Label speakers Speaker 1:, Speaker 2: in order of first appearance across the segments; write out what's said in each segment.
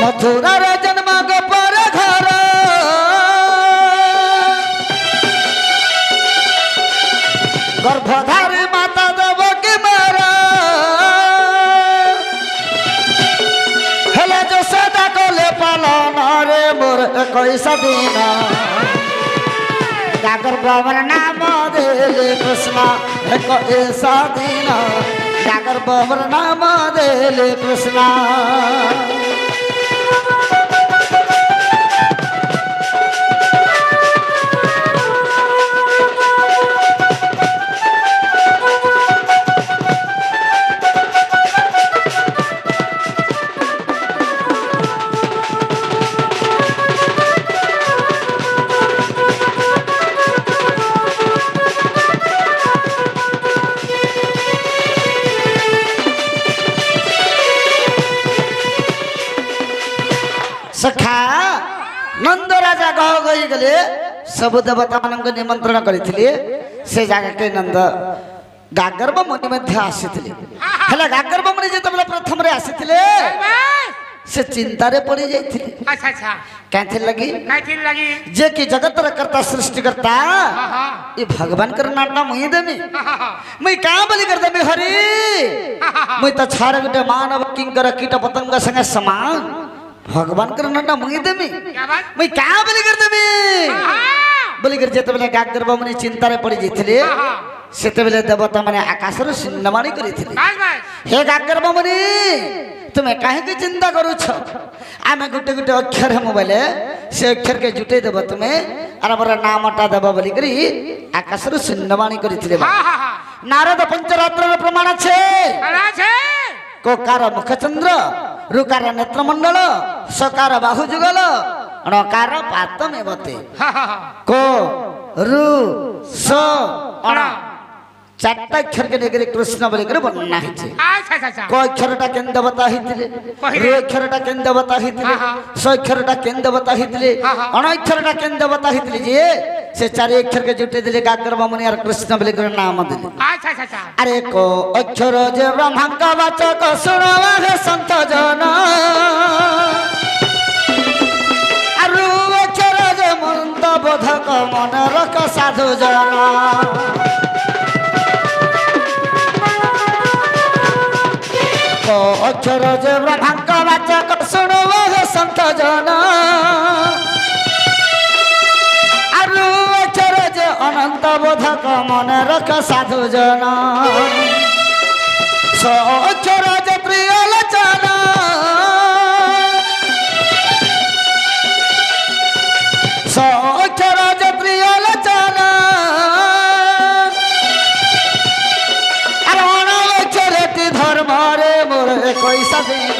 Speaker 1: मथुरार जन्म गोपर घर गर्भधारी माता देवकी मारा हेले जो सदा कले पालन रे मोर 21 दिन जागर बाबर नाम देले कृष्ण 21 दिन जागर बाबर नाम देले कृष्ण सखा नंद राजा गह गई गले सब देवता मान निमंत्रण करथिले से जगह के नंद गागर्भ मुनि मध्य आसीथिले हला गागर्भ मुनि जेतबेला प्रथम रे आसीथिले से चिंता रे पड़ी जाइथिले
Speaker 2: अच्छा अच्छा
Speaker 1: काथि लगी जे कि जगत र कर्ता सृष्टि करता ये भगवान कर नाटना मुई देमी मुई का बलि कर देमी हरि मुई त छार गटे मानव किंकर कीट पतंग संगे समान भगवान कर नाटना मुई देमी मुई का बलि कर देमी बलि कर जेतबेले गागर्भ मुनि चिंता रे पड़ी जाइथिले सेतेबेले देवता माने आकाश रो सिन्नमाणी करिथिले हे गागर्भ मुनि तुम कहीं की चिंता करुछ आम गोटे गोटे अक्षर है मोबाइल से अक्षर के जुटे देव तुम्हें और मोर नामटा देव बोली करी आकाश रू शून्यवाणी करथिले नारद पंचरात्र प्रमाण छे कोकार मुखचंद्र रुकार नेत्रमंडल सकार बाहुजुगल अणकार पातमेवते को रु स अण चारटा अक्षर के लेकर कृष्ण बोली कर वर्णना है को अक्षरटा केन देवता हितले रे अक्षरटा केन देवता हितले स अक्षरटा केन देवता हितले अण अक्षरटा केन देवता हितले जे से चार अक्षर के जुटे दिले गागर्भ मुनि और कृष्ण बोली कर नाम दिले अरे को अक्षर जे ब्रह्मा का वाचक सुनवा है संत जन अरु अक्षर जे मंत बोधक मन रख साधु जन अक्षर जे ब्रह्मा वाचक सुनव हे संत जन आरु अक्षर जे अनंत बोधक मन रख साधु जन स अक्षर जे प्रिय लोचन स अक्षर जे प्रिय लोचन धर्म रे मोर 21 दिन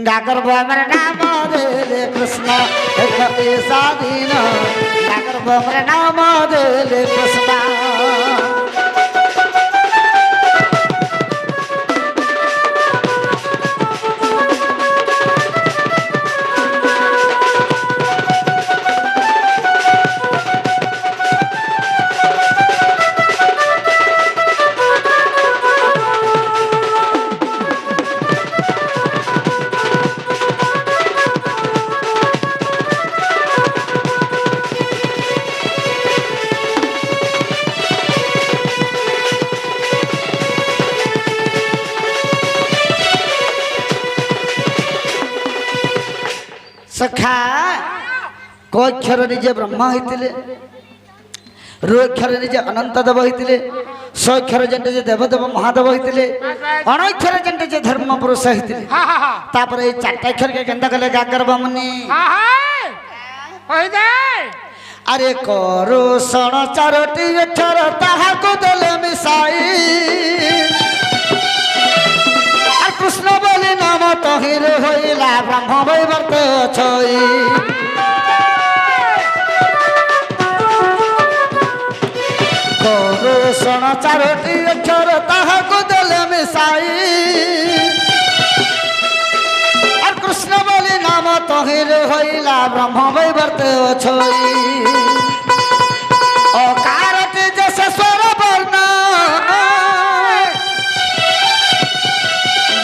Speaker 1: गागर्भ हमर नाम देले कृष्ण 21 दिन गागर्भ हमर नाम देले कृष्ण सखा को अक्षर निजे ब्रह्मा होइतिले रु अक्षर निजे अनंत देव होइतिले स अक्षर जंटे जे देवदेव महादेव होइतिले अण अक्षर जंटे जे धर्म पुरुष होइतिले तापर ए चारटा अक्षर के केंदा कले गागर्भ मुनि अरे करो सण चारोटी अक्षर ताहा को देले मिसाई कृष्ण बोली नाम तहिर होइला ब्रह्म वैवर्त छई करो सण चारोटी अक्षर ताहा को देले मिसाई और कृष्ण बोली नाम तहिर होइला ब्रह्म वैवर्त छई अकारट जैसे स्वर वर्ण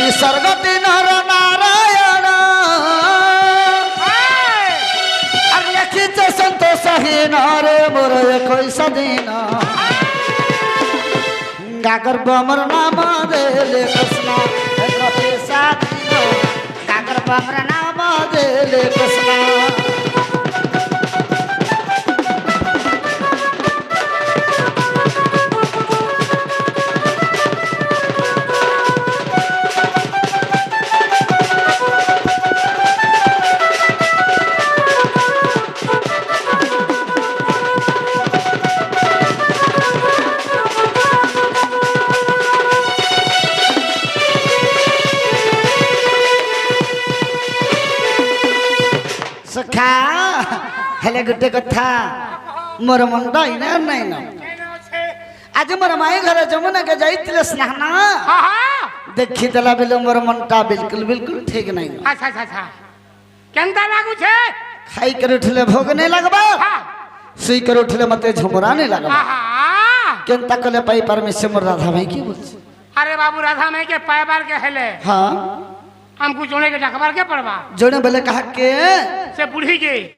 Speaker 1: विसर्गति नर नारायण कैसा दिन गागर बमर नाम देले कृष्णा कैसा दिन गागर बमर नाम देले कृष्णा सखा हेले गुटे कथा मोर मंडा इना नहीं ना आज मोर माई घर जमुना के जाइतिले स्नान देखि देला बेले मोर मनटा बिल्कुल बिल्कुल ठीक नहीं
Speaker 2: अच्छा अच्छा अच्छा केनता लागू छे
Speaker 1: खाई कर उठले भोग नहीं लगबा सुई कर उठले मते झुमरा नहीं लगबा केनता कले पाई परमेश्वर मोर राधा भाई की बोल
Speaker 2: अरे बाबू राधा में के पाए बार के हेले
Speaker 1: हां
Speaker 2: हमको जोने के डकबार के पड़वा
Speaker 1: जोने बोले कहा के
Speaker 2: से बूढ़ी के